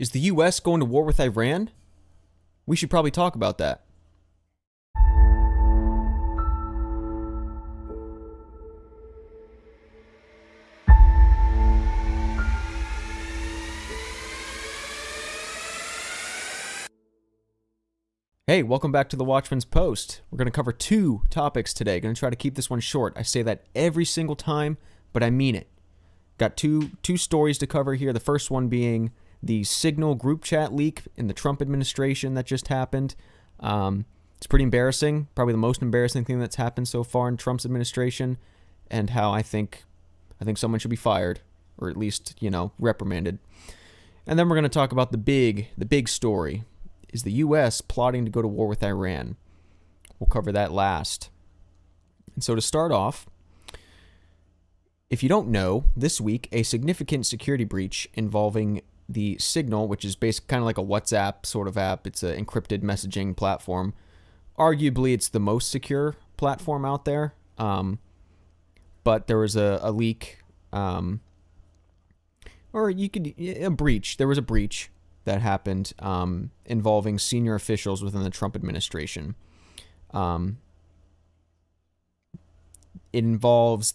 Is the U.S. going to war with Iran? We should probably talk about that. Hey, welcome back to the Watchman's Post. We're going to cover two topics today. Going to try to keep this one short. I say that every single time, but I mean it. Got two stories to cover here. The first one being the Signal group chat leak in the Trump administration that just happened. It's pretty embarrassing. Probably the most embarrassing thing that's happened so far in Trump's administration, and how I think someone should be fired, or at least, reprimanded. And then we're going to talk about the big story. Is the U.S. plotting to go to war with Iran? We'll cover that last. And so to start off, if you don't know, this week, a significant security breach involving the Signal, which is basically kind of like a WhatsApp sort of app. It's an encrypted messaging platform. Arguably, it's the most secure platform out there. But there was a leak, a breach. There was a breach that happened involving senior officials within the Trump administration. It involves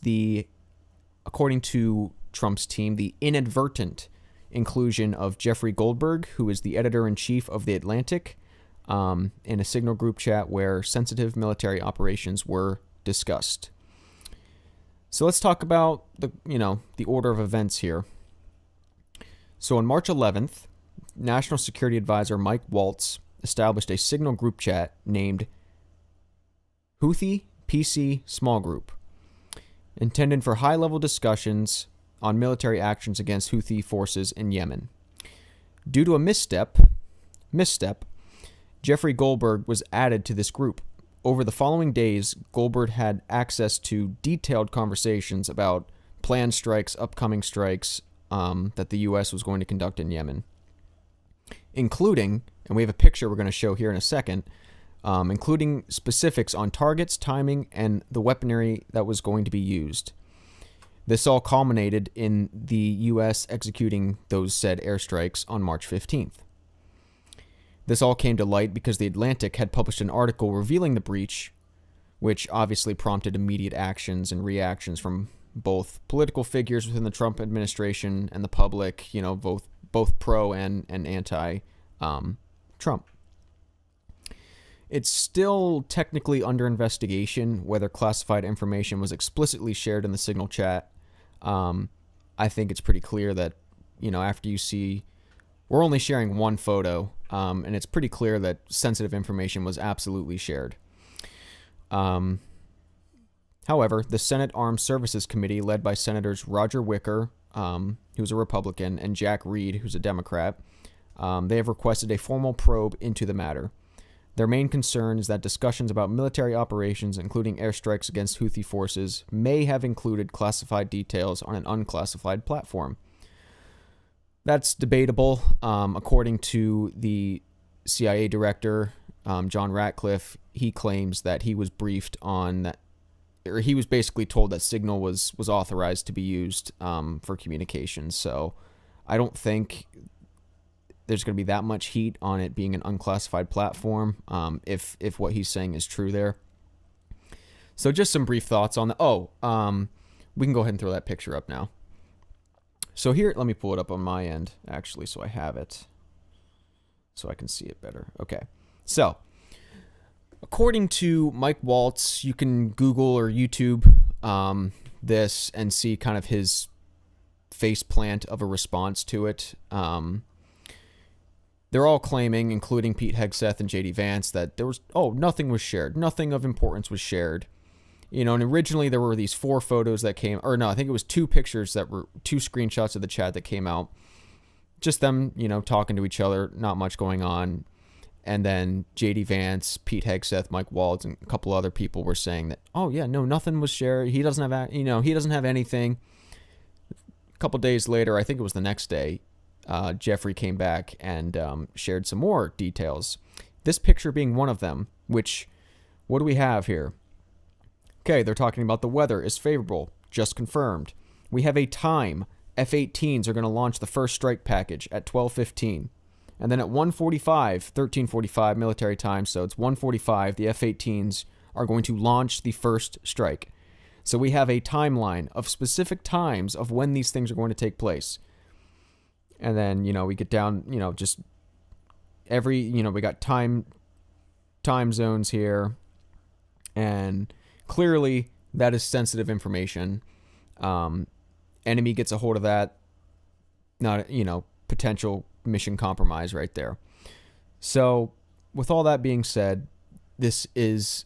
according to Trump's team, the inadvertent inclusion of Jeffrey Goldberg, who is the editor-in-chief of The Atlantic, in a Signal group chat where sensitive military operations were discussed. So let's talk about the order of events here. So on March 11th, National Security Advisor Mike Waltz established a Signal group chat named Houthi PC Small Group, intended for high-level discussions on military actions against Houthi forces in Yemen. Due to a misstep, Jeffrey Goldberg was added to this group. Over the following days, Goldberg had access to detailed conversations about planned strikes, upcoming strikes that the U.S. was going to conduct in Yemen, including, and we have a picture we're going to show here in a second, including specifics on targets, timing, and the weaponry that was going to be used. This all culminated in the U.S. executing those said airstrikes on March 15th. This all came to light because The Atlantic had published an article revealing the breach, which obviously prompted immediate actions and reactions from both political figures within the Trump administration and the public, both pro and anti Trump. It's still technically under investigation whether classified information was explicitly shared in the Signal chat. I think it's pretty clear that, after you see, we're only sharing one photo, and it's pretty clear that sensitive information was absolutely shared. However, the Senate Armed Services Committee, led by Senators Roger Wicker, who's a Republican, and Jack Reed, who's a Democrat, they have requested a formal probe into the matter. Their main concern is that discussions about military operations, including airstrikes against Houthi forces, may have included classified details on an unclassified platform. That's debatable. According to the CIA director, John Ratcliffe, he claims that he was briefed on that, or he was basically told that Signal was authorized to be used for communications. So I don't think there's going to be that much heat on it being an unclassified platform, if what he's saying is true there. So just some brief thoughts on the... we can go ahead and throw that picture up now. So here, let me pull it up on my end, actually, so I have it, so I can see it better. Okay, so according to Mike Waltz, you can Google or YouTube this and see kind of his faceplant of a response to it. They're all claiming, including Pete Hegseth and J.D. Vance, that there was, nothing was shared. Nothing of importance was shared. And originally there were these 4 photos that came, or no, I think it was 2 pictures that were 2 screenshots of the chat that came out. Just them, talking to each other, not much going on. And then J.D. Vance, Pete Hegseth, Mike Waltz, and a couple other people were saying that, nothing was shared. He doesn't have, he doesn't have anything. A couple days later, I think it was the next day, Jeffrey came back and shared some more details. This picture being one of them, which, what do we have here? Okay, they're talking about the weather is favorable, just confirmed. We have a time. F-18s are going to launch the first strike package at 12:15. And then at 13:45 military time, so it's 1:45, the F-18s are going to launch the first strike. So we have a timeline of specific times of when these things are going to take place. And then, we get down, just every, we got time zones here. And clearly that is sensitive information. Enemy gets a hold of that. Not, potential mission compromise right there. So with all that being said, this is...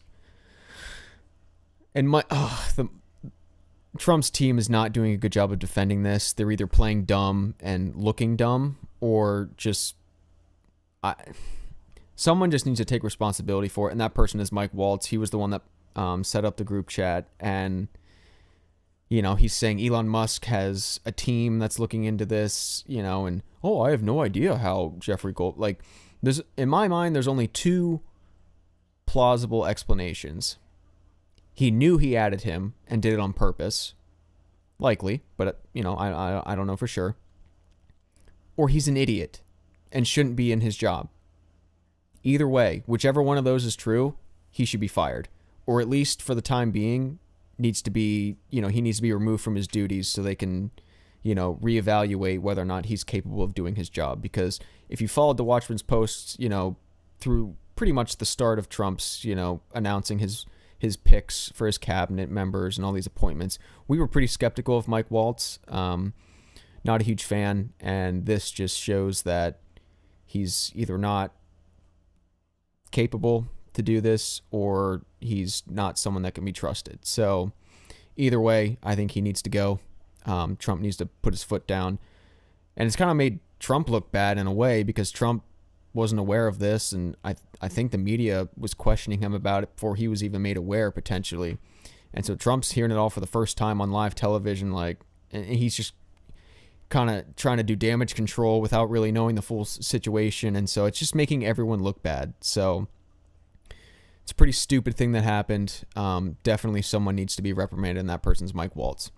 And Trump's team is not doing a good job of defending this. They're either playing dumb and looking dumb, or just someone just needs to take responsibility for it. And that person is Mike Waltz. He was the one that set up the group chat, and he's saying Elon Musk has a team that's looking into this. And I have no idea how Jeffrey Gold. In my mind, there's only two plausible explanations. He knew he added him and did it on purpose. Likely, but, I don't know for sure. Or he's an idiot and shouldn't be in his job. Either way, whichever one of those is true, he should be fired. Or at least for the time being, needs to be, he needs to be removed from his duties so they can, reevaluate whether or not he's capable of doing his job. Because if you followed the Watchman's posts, through pretty much the start of Trump's, announcing his picks for his cabinet members and all these appointments, we were pretty skeptical of Mike Waltz. Not a huge fan, and this just shows that he's either not capable to do this, or he's not someone that can be trusted. So either way, I think he needs to go. Trump needs to put his foot down. And it's kind of made Trump look bad in a way, because Trump wasn't aware of this, and I think the media was questioning him about it before he was even made aware, potentially. And so Trump's hearing it all for the first time on live television, and he's just kind of trying to do damage control without really knowing the full situation, and so it's just making everyone look bad. So it's a pretty stupid thing that happened. Definitely someone needs to be reprimanded, and that person's Mike Waltz.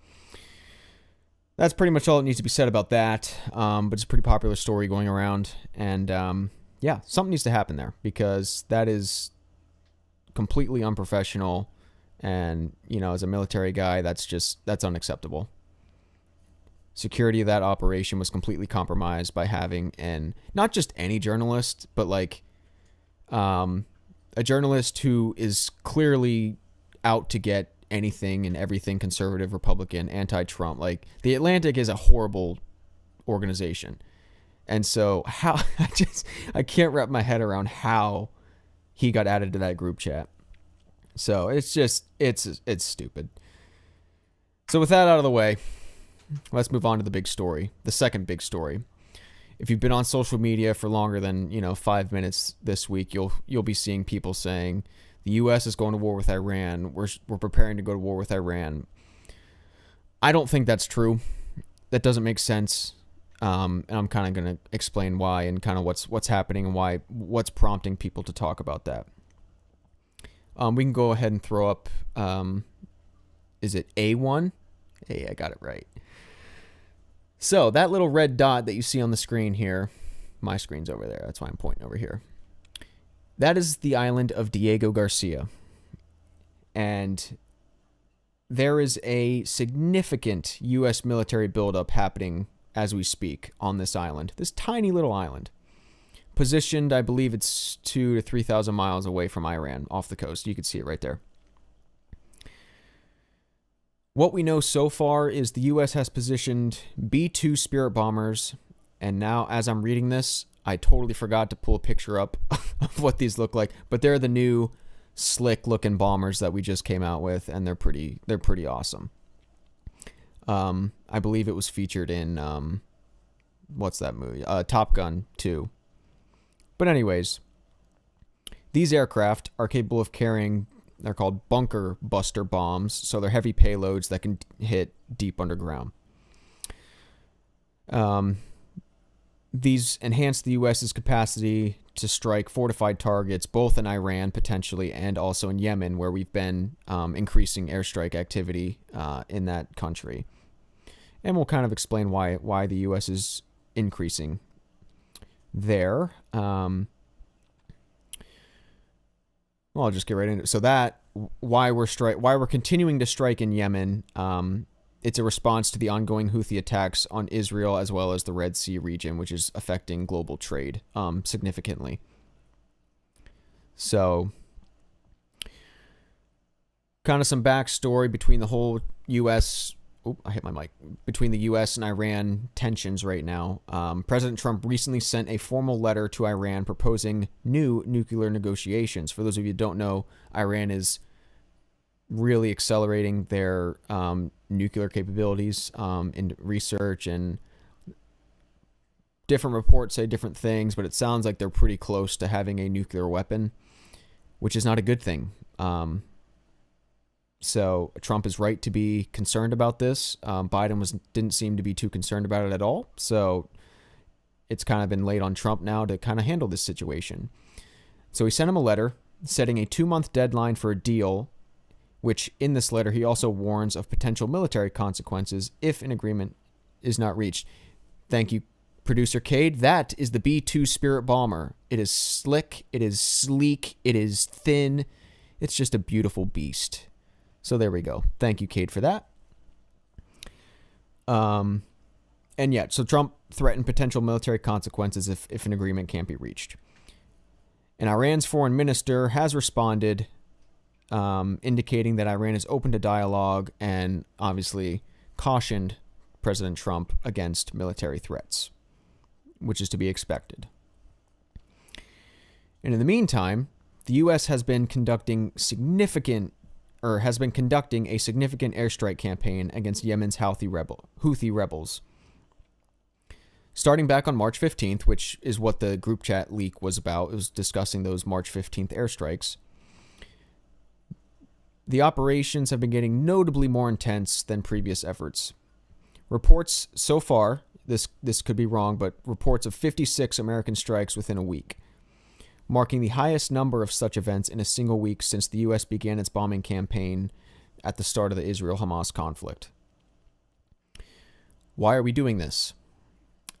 That's pretty much all that needs to be said about that, but it's a pretty popular story going around, and yeah, something needs to happen there, because that is completely unprofessional, and, as a military guy, that's unacceptable. Security of that operation was completely compromised by having not just any journalist, but a journalist who is clearly out to get anything and everything conservative, Republican, anti-Trump. The Atlantic is a horrible organization. And so I can't wrap my head around how he got added to that group chat. So it's stupid. So with that out of the way, let's move on to the big story, the second big story. If you've been on social media for longer than, 5 minutes this week, you'll be seeing people saying the U.S. is going to war with Iran. We're preparing to go to war with Iran. I don't think that's true. That doesn't make sense. And I'm kind of going to explain why, and kind of what's happening, and what's prompting people to talk about that. We can go ahead and throw up, is it A1? Hey, I got it right. So that little red dot that you see on the screen here, my screen's over there. That's why I'm pointing over here. That is the island of Diego Garcia. And there is a significant U.S. military buildup happening as we speak on this island. This tiny little island. Positioned, I believe it's 2,000 to 3,000 miles away from Iran, off the coast. You can see it right there. What we know so far is the U.S. has positioned B-2 Spirit bombers, and now as I'm reading this, I totally forgot to pull a picture up of what these look like, but they're the new slick-looking bombers that we just came out with, and they're pretty awesome. I believe it was featured in what's that movie? Top Gun 2. But anyways, these aircraft are capable of carrying, they're called bunker buster bombs, so they're heavy payloads that can hit deep underground. These enhance the U.S.'s capacity to strike fortified targets, both in Iran, potentially, and also in Yemen, where we've been increasing airstrike activity in that country. And we'll kind of explain why the U.S. is increasing there. Well, I'll just get right into it. So that why we're continuing to strike in Yemen. It's a response to the ongoing Houthi attacks on Israel as well as the Red Sea region, which is affecting global trade significantly. So, kind of some backstory between the whole U.S. I hit my mic. Between the U.S. and Iran tensions right now. President Trump recently sent a formal letter to Iran proposing new nuclear negotiations. For those of you who don't know, Iran is really accelerating their nuclear capabilities in research, and different reports say different things, but it sounds like they're pretty close to having a nuclear weapon, which is not a good thing. So Trump is right to be concerned about this. Biden didn't seem to be too concerned about it at all. So it's kind of been laid on Trump now to kind of handle this situation. So he sent him a letter setting a 2-month deadline for a deal, which in this letter he also warns of potential military consequences if an agreement is not reached. Thank you, producer Cade. That is the B-2 Spirit bomber. It is slick. It is sleek. It is thin. It's just a beautiful beast. So there we go. Thank you, Cade, for that. And yeah, so Trump threatened potential military consequences if an agreement can't be reached. And Iran's foreign minister has responded, indicating that Iran is open to dialogue and obviously cautioned President Trump against military threats, which is to be expected. And in the meantime, the U.S. has been conducting a significant airstrike campaign against Yemen's Houthi rebels. Starting back on March 15th, which is what the group chat leak was about, it was discussing those March 15th airstrikes. The operations have been getting notably more intense than previous efforts. Reports so far, this could be wrong, but reports of 56 American strikes within a week, marking the highest number of such events in a single week since the U.S. began its bombing campaign at the start of the Israel-Hamas conflict. Why are we doing this?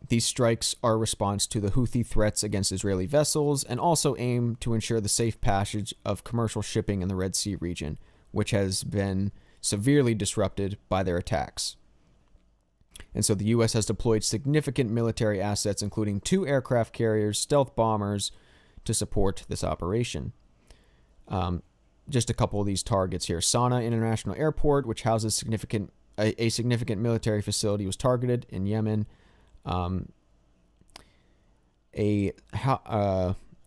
These strikes are a response to the Houthi threats against Israeli vessels and also aim to ensure the safe passage of commercial shipping in the Red Sea region, which has been severely disrupted by their attacks. And so the U.S. has deployed significant military assets, including 2 aircraft carriers, stealth bombers, to support this operation. Just a couple of these targets here. Sana'a International Airport, which houses a significant military facility, was targeted in Yemen. A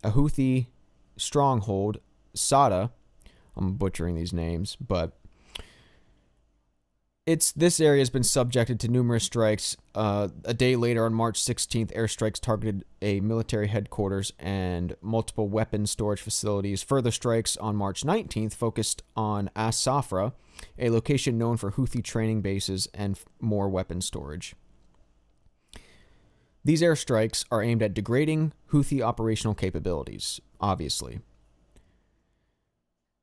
Houthi stronghold, Sada. I'm butchering these names, but this area has been subjected to numerous strikes. A day later, on March 16th, airstrikes targeted a military headquarters and multiple weapons storage facilities. Further strikes on March 19th focused on As Safra, a location known for Houthi training bases and more weapon storage. These airstrikes are aimed at degrading Houthi operational capabilities, obviously.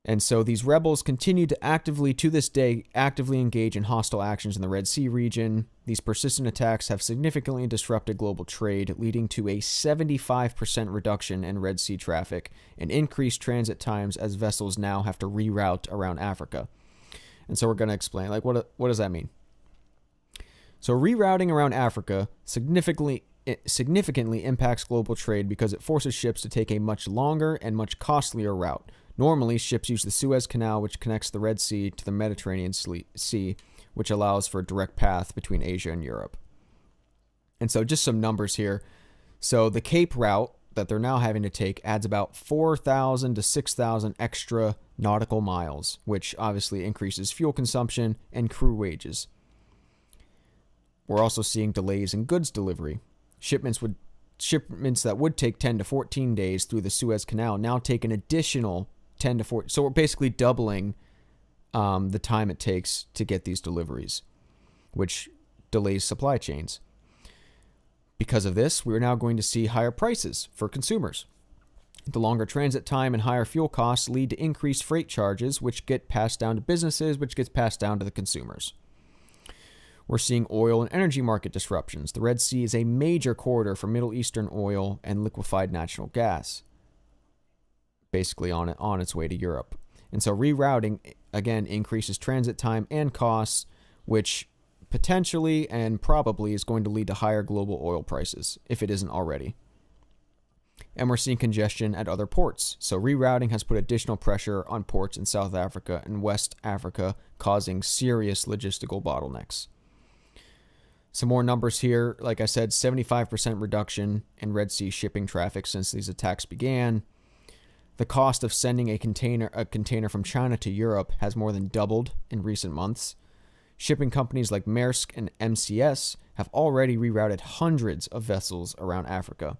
And so these rebels continue to this day, actively engage in hostile actions in the Red Sea region. These persistent attacks have significantly disrupted global trade, leading to a 75% reduction in Red Sea traffic and increased transit times as vessels now have to reroute around Africa. And so we're going to explain, what does that mean? So rerouting around Africa significantly impacts global trade because it forces ships to take a much longer and much costlier route. Normally, ships use the Suez Canal, which connects the Red Sea to the Mediterranean Sea, which allows for a direct path between Asia and Europe. And so just some numbers here. So the Cape route that they're now having to take adds about 4,000 to 6,000 extra nautical miles, which obviously increases fuel consumption and crew wages. We're also seeing delays in goods delivery. Shipments that would take 10 to 14 days through the Suez Canal now take an additional 10 to 14. So we're basically doubling the time it takes to get these deliveries, which delays supply chains. Because of this, we're now going to see higher prices for consumers. The longer transit time and higher fuel costs lead to increased freight charges, which get passed down to businesses, which gets passed down to the consumers. We're seeing oil and energy market disruptions. The Red Sea is a major corridor for Middle Eastern oil and liquefied natural gas, basically on its way to Europe. And so rerouting, again, increases transit time and costs, which potentially and probably is going to lead to higher global oil prices, if it isn't already. And we're seeing congestion at other ports. So rerouting has put additional pressure on ports in South Africa and West Africa, causing serious logistical bottlenecks. Some more numbers here. Like I said, 75% reduction in Red Sea shipping traffic since these attacks began. The cost of sending a container from China to Europe has more than doubled in recent months. Shipping companies like Maersk and MCS have already rerouted hundreds of vessels around Africa.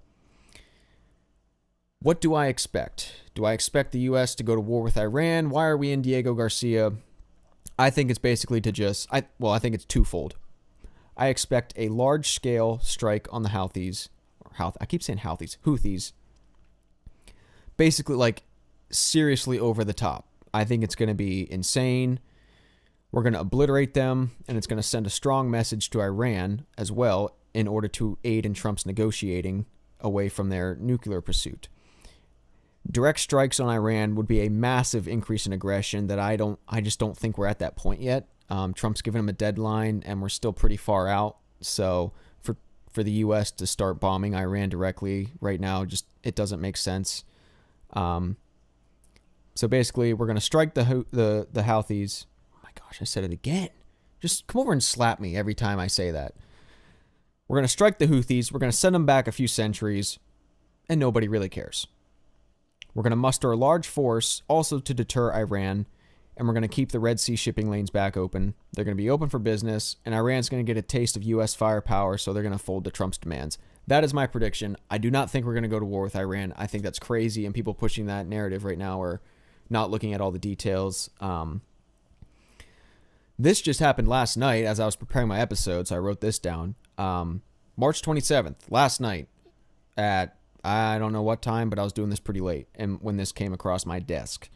What do I expect? Do I expect the U.S. to go to war with Iran? Why are we in Diego Garcia? I think it's basically to just... I think it's twofold. I expect a large-scale strike on the Houthis. I keep saying Houthis. Basically, like, seriously over the top. I think it's going to be insane. We're going to obliterate them, and it's going to send a strong message to Iran as well in order to aid in Trump's negotiating away from their nuclear pursuit. Direct strikes on Iran would be a massive increase in aggression that I just don't think we're at that point yet. Trump's given them a deadline, and we're still pretty far out. So for the U.S. to start bombing Iran directly right now, just it doesn't make sense. So basically, we're going to strike the Houthis. Oh my gosh, I said it again. Just come over and slap me every time I say that. We're going to strike the Houthis. We're going to send them back a few centuries, and nobody really cares. We're going to muster a large force also to deter Iran, and we're going to keep the Red Sea shipping lanes back open. They're going to be open for business, and Iran's going to get a taste of U.S. firepower, so they're going to fold to Trump's demands. That is my prediction. I do not think we're going to go to war with Iran. I think that's crazy, and people pushing that narrative right now are not looking at all the details. This just happened last night as I was preparing my episode, so I wrote this down. March 27th, last night at, I don't know what time, but I was doing this pretty late, and when this came across my desk.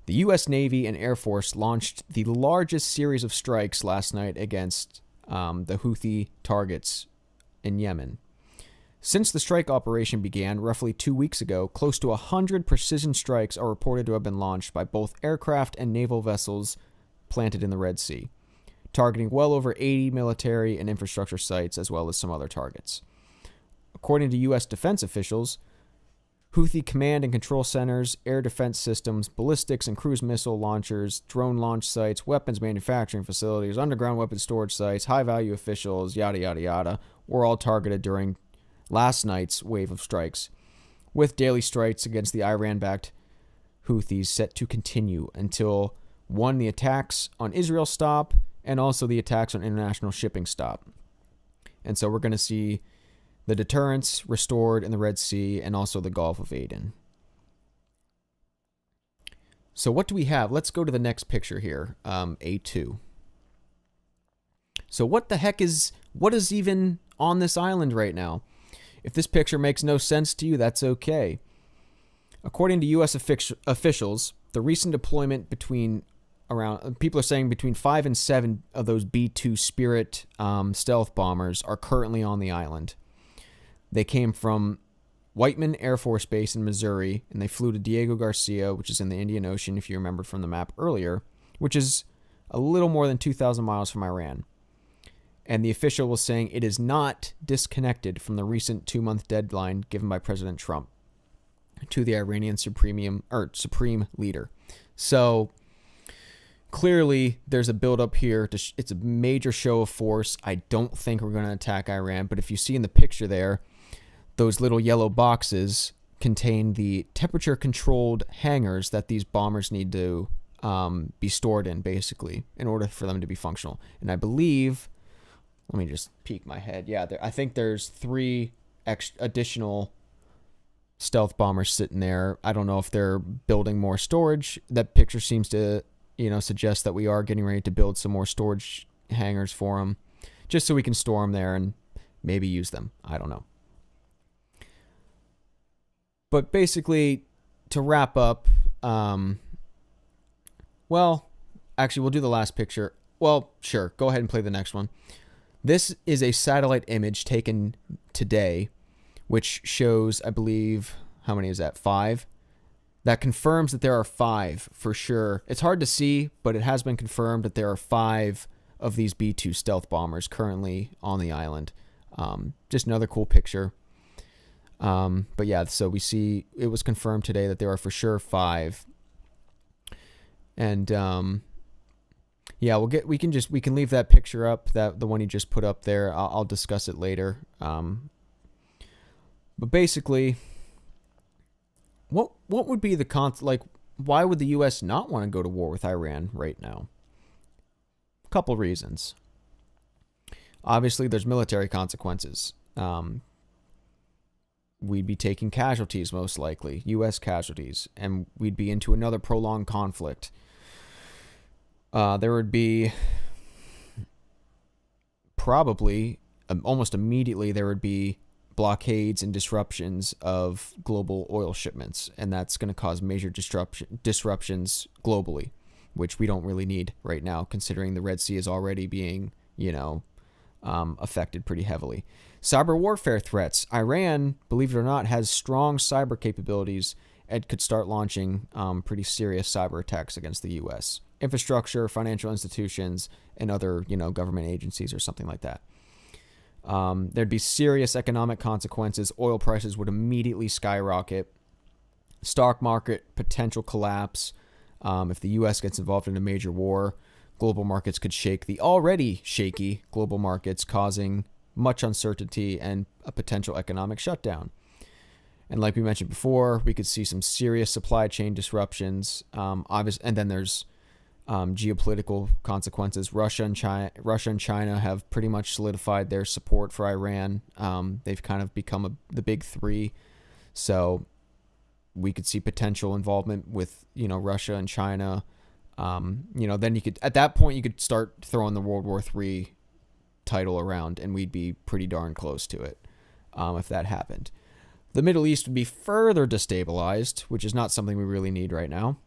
The U.S. Navy and Air Force launched the largest series of strikes last night against the Houthi targets in Yemen. Since the strike operation began roughly 2 weeks ago, close to 100 precision strikes are reported to have been launched by both aircraft and naval vessels planted in the Red Sea, targeting well over 80 military and infrastructure sites as well as some other targets. According to U.S. defense officials, Houthi command and control centers, air defense systems, ballistics and cruise missile launchers, drone launch sites, weapons manufacturing facilities, underground weapons storage sites, high-value officials, yada, yada, yada, were all targeted during last night's wave of strikes, with daily strikes against the Iran-backed Houthis set to continue until, one, the attacks on Israel stop, and also the attacks on international shipping stop. And so we're going to see the deterrence restored in the Red Sea and also the Gulf of Aden. So what do we have? Let's go to the next picture here, A2. So what is even on this island right now? If this picture makes no sense to you, that's okay. According to U.S. officials, the recent deployment people are saying between 5 and 7 of those B-2 Spirit stealth bombers are currently on the island. They came from Whiteman Air Force Base in Missouri, and they flew to Diego Garcia, which is in the Indian Ocean, if you remember from the map earlier, which is a little more than 2,000 miles from Iran. And the official was saying it is not disconnected from the recent 2-month deadline given by President Trump to the Iranian supreme leader. So clearly there's a buildup here. It's a major show of force. I don't think we're going to attack Iran, but if you see in the picture there, those little yellow boxes contain the temperature-controlled hangars that these bombers need to be stored in, basically, in order for them to be functional. And I believe, let me just peek my head. Yeah, I think there's 3 additional stealth bombers sitting there. I don't know if they're building more storage. That picture seems to, suggest that we are getting ready to build some more storage hangars for them, just so we can store them there and maybe use them. I don't know. But basically, to wrap up, actually, we'll do the last picture. well, sure. Go ahead and play the next one. This is a satellite image taken today, which shows, I believe, how many is that? 5? That confirms that there are 5 for sure. It's hard to see, but it has been confirmed that there are 5 of these B-2 stealth bombers currently on the island. Just another cool picture. But yeah, so we see it was confirmed today that there are for sure 5. And yeah, we can leave that picture up, that the one you just put up there. I'll discuss it later. But basically, what would be the like? Why would the U.S. not want to go to war with Iran right now? A couple reasons. Obviously, there's military consequences. We'd be taking casualties, most likely, U.S. casualties, and we'd be into another prolonged conflict. There would be probably, almost immediately, there would be blockades and disruptions of global oil shipments, and that's going to cause major disruptions globally, which we don't really need right now, considering the Red Sea is already being, affected pretty heavily. Cyber warfare threats. Iran, believe it or not, has strong cyber capabilities and could start launching pretty serious cyber attacks against the U.S. infrastructure, financial institutions, and other, government agencies or something like that. There'd be serious economic consequences. Oil prices would immediately skyrocket. Stock market potential collapse. If the U.S. gets involved in a major war, global markets could shake the already shaky global markets, causing much uncertainty and a potential economic shutdown. And like we mentioned before, we could see some serious supply chain disruptions. And then there's geopolitical consequences. Russia and China have pretty much solidified their support for Iran. They've kind of become the big three. So we could see potential involvement with, Russia and China. Then you could, at that point, you could start throwing the World War III title around, and we'd be pretty darn close to it if that happened. The Middle East would be further destabilized, which is not something we really need right now.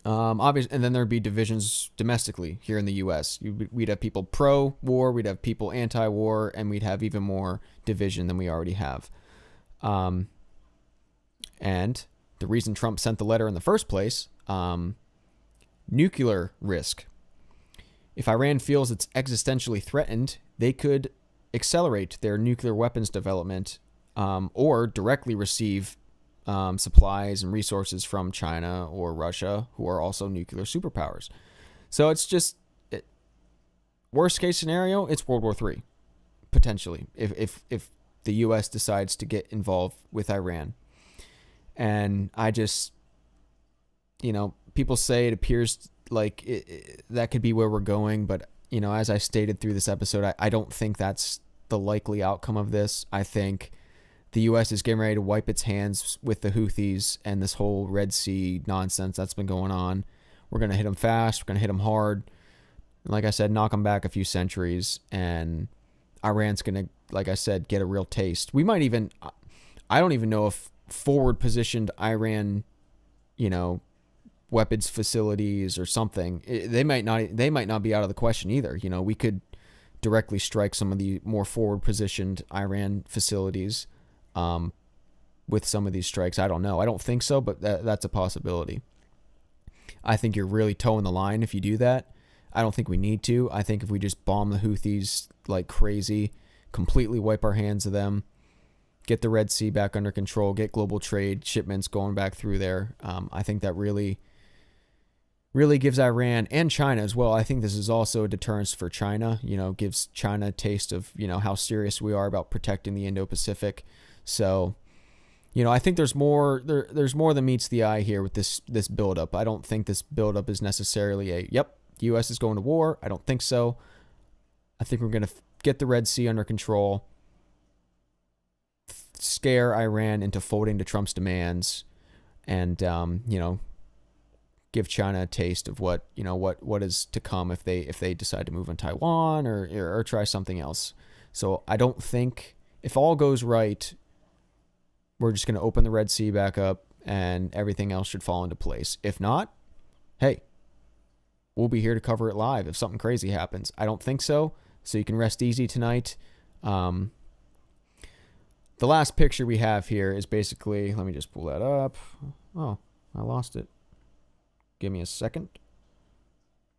Obviously, and then there'd be divisions domestically here in the U.S. We'd have people pro-war, we'd have people anti-war, and we'd have even more division than we already have. And the reason Trump sent the letter in the first place, nuclear risk. If Iran feels it's existentially threatened, they could accelerate their nuclear weapons development or directly receive supplies and resources from China or Russia, who are also nuclear superpowers. So it's just, worst case scenario, it's World War III, potentially, if the U.S. decides to get involved with Iran. And I just, people say it appears like that could be where we're going, but, as I stated through this episode, I don't think that's the likely outcome of this. I think the U.S. is getting ready to wipe its hands with the Houthis and this whole Red Sea nonsense that's been going on. We're going to hit them fast. We're going to hit them hard. And like I said, knock them back a few centuries. And Iran's going to, like I said, get a real taste. We might even, I don't even know if forward positioned Iran, weapons facilities or something, they might not be out of the question either. We could directly strike some of the more forward positioned Iran facilities with some of these strikes. I don't know. I don't think so, but that's a possibility. I think you're really towing the line if you do that. I don't think we need to. I think if we just bomb the Houthis like crazy, completely wipe our hands of them, get the Red Sea back under control, get global trade shipments going back through there, I think that really gives Iran and China as well. I think this is also a deterrence for China, gives China a taste of, how serious we are about protecting the Indo-Pacific. So, I think there's more than meets the eye here with this buildup. I don't think this buildup is necessarily U.S. is going to war. I don't think so. I think we're going to get the Red Sea under control, scare Iran into folding to Trump's demands, and, give China a taste of what is to come if they decide to move on Taiwan or try something else. So I don't think, if all goes right, we're just going to open the Red Sea back up and everything else should fall into place. If not, hey, we'll be here to cover it live if something crazy happens. I don't think so, so you can rest easy tonight. The last picture we have here is basically, let me just pull that up. Oh, I lost it. Give me a second.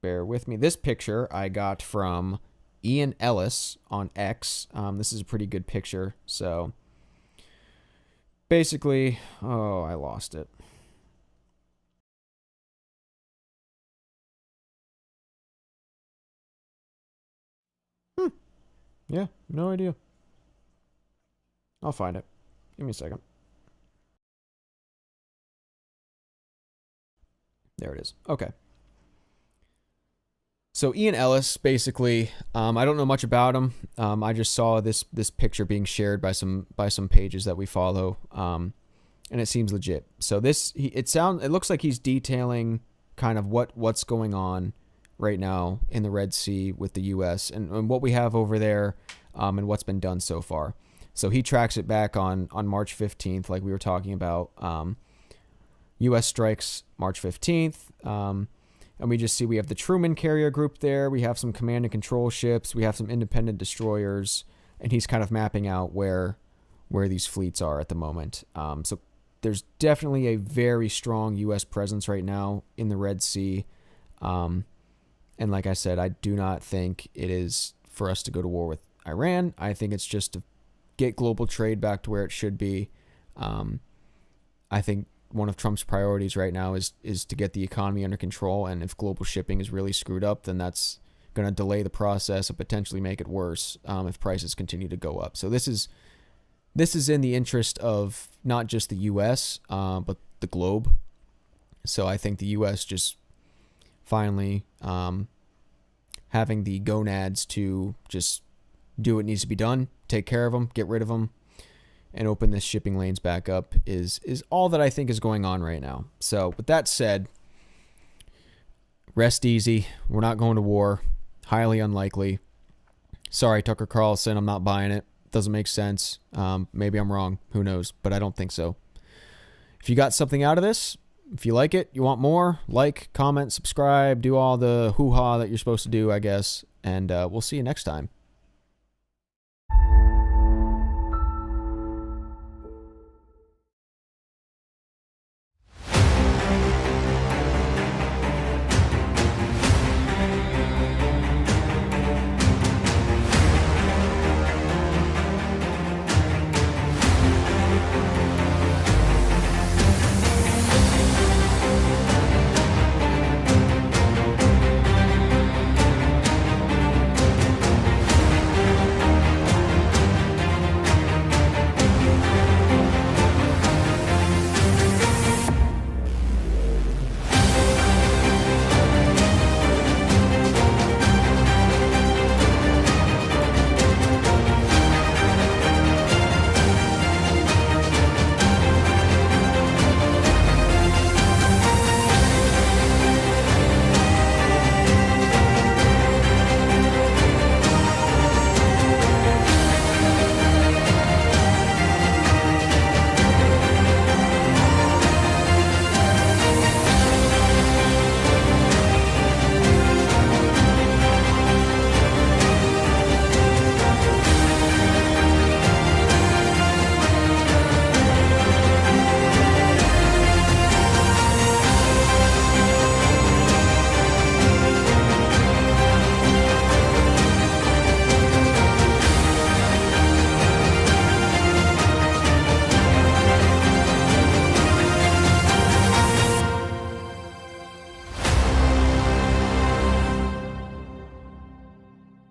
Bear with me. This picture I got from Ian Ellis on X. This is a pretty good picture. So basically, oh, I lost it. Yeah, no idea. I'll find it. Give me a second. There it is. Okay. So Ian Ellis, basically, I don't know much about him. I just saw this picture being shared by some pages that we follow, and it seems legit. So it looks like he's detailing kind of what's going on right now in the Red Sea with the U.S. and what we have over there, and what's been done so far. So he tracks it back on March 15th, like we were talking about. U.S. strikes March 15th. And we just see we have the Truman carrier group there. We have some command and control ships. We have some independent destroyers. And he's kind of mapping out where these fleets are at the moment. So there's definitely a very strong U.S. presence right now in the Red Sea. And like I said, I do not think it is for us to go to war with Iran. I think it's just to get global trade back to where it should be. I think one of Trump's priorities right now is to get the economy under control. And if global shipping is really screwed up, then that's going to delay the process and potentially make it worse if prices continue to go up. So this is in the interest of not just the U.S., but the globe. So I think the U.S. just finally having the gonads to just do what needs to be done, take care of them, get rid of them, and open this shipping lanes back up is all that I think is going on right now. So with that said, rest easy. We're not going to war. Highly unlikely. Sorry, Tucker Carlson, I'm not buying it. Doesn't make sense. Maybe I'm wrong. Who knows? But I don't think so. If you got something out of this, if you like it, you want more, like, comment, subscribe, do all the hoo-ha that you're supposed to do, I guess. And we'll see you next time.